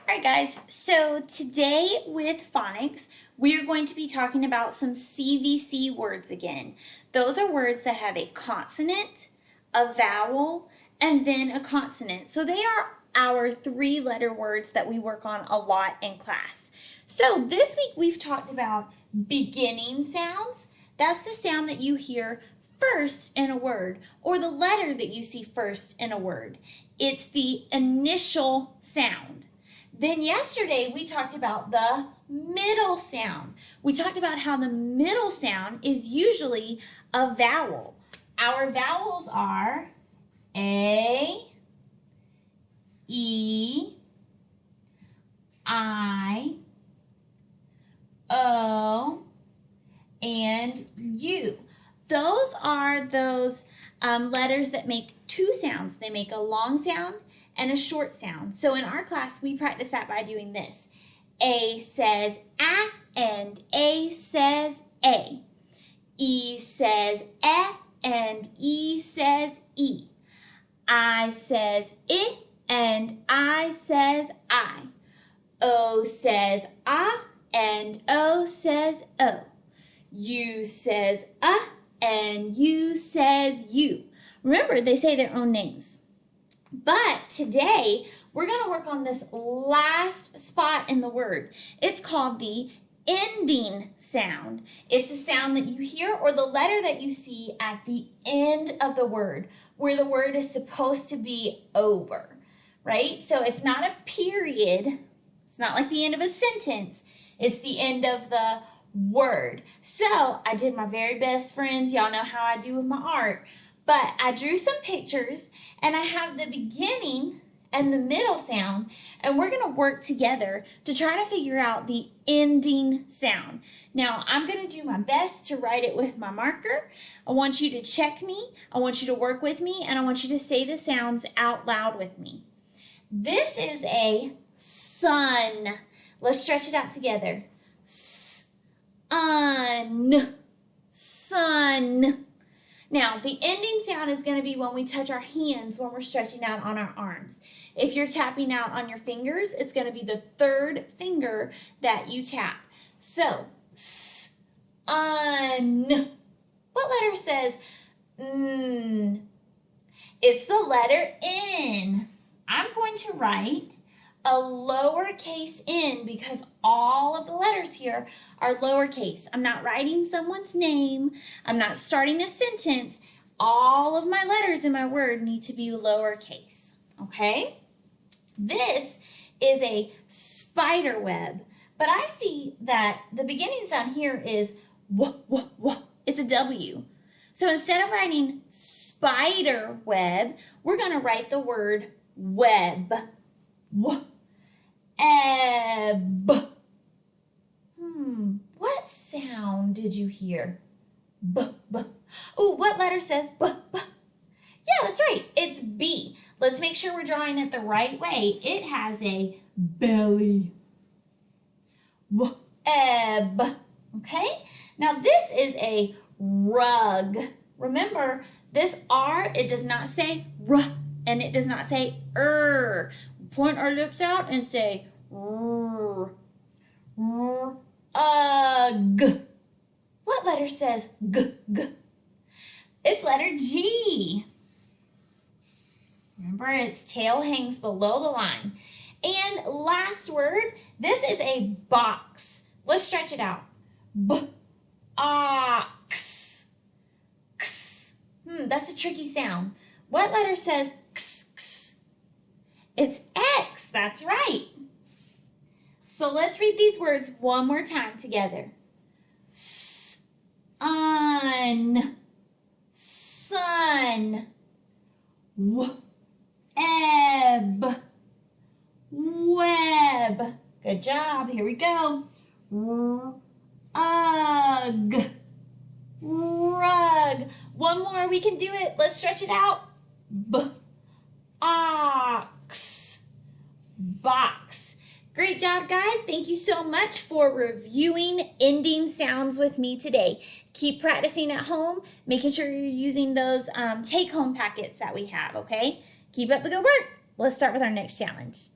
All right, guys, so today with phonics, we are going to be talking about some CVC words again. Those are words that have a consonant, a vowel, and then a consonant. So they are our three-letter words that we work on a lot in class. So this week we've talked about beginning sounds. That's the sound that you hear first in a word, or the letter that you see first in a word. It's the initial sound. Then yesterday we talked about the middle sound. We talked about how the middle sound is usually a vowel. Our vowels are A, E, I, O, and U. Those are those letters that make two sounds. They make a long sound and a short sound. So in our class, we practice that by doing this. A says A and A says A. E says E and E says E. I says I and I says I. O says A and O says O. U says and U says U. Remember, they say their own names. But today, we're going to work on this last spot in the word. It's called the ending sound. It's the sound that you hear or the letter that you see at the end of the word, where the word is supposed to be over, right? So it's not a period. It's not like the end of a sentence. It's the end of the word. So I did my very best, friends. Y'all know how I do with my art. But I drew some pictures, and I have the beginning and the middle sound, and we're going to work together to try to figure out the ending sound. Now, I'm going to do my best to write it with my marker. I want you to check me, I want you to work with me, and I want you to say the sounds out loud with me. This is a sun. Let's stretch it out together. Sun. Sun. Now, the ending sound is going to be when we touch our hands when we're stretching out on our arms. If you're tapping out on your fingers, it's going to be the third finger that you tap. So, un. What letter says n? It's the letter N. I'm going to write a lowercase n because all of the letters here are lowercase. I'm not writing someone's name. I'm not starting a sentence. All of my letters in my word need to be lowercase, okay? This is a spider web, but I see that the beginning sound here is w, w, w. It's a W. So instead of writing spider web, we're going to write the word web. W. Ebb. What sound did you hear? B, b. Ooh, what letter says b, b? Yeah, that's right. It's B. Let's make sure we're drawing it the right way. It has a belly. W, ebb. Okay? Now this is a rug. Remember, this R, it does not say R, and it does not say Point our lips out and say r, r, g. What letter says g, g? It's letter G. Remember, its tail hangs below the line. And last word, this is a box. Let's stretch it out. Ox. X. That's a tricky sound. What letter says x, x? It's X. That's right. So let's read these words one more time together. Un, sun, ebb, web. Good job. Here we go. Ugh, rug. One more. We can do it. Let's stretch it out. Ox, box. Great job, guys. Thank you so much for reviewing ending sounds with me today. Keep practicing at home, making sure you're using those take-home packets that we have, okay? Keep up the good work. Let's start with our next challenge.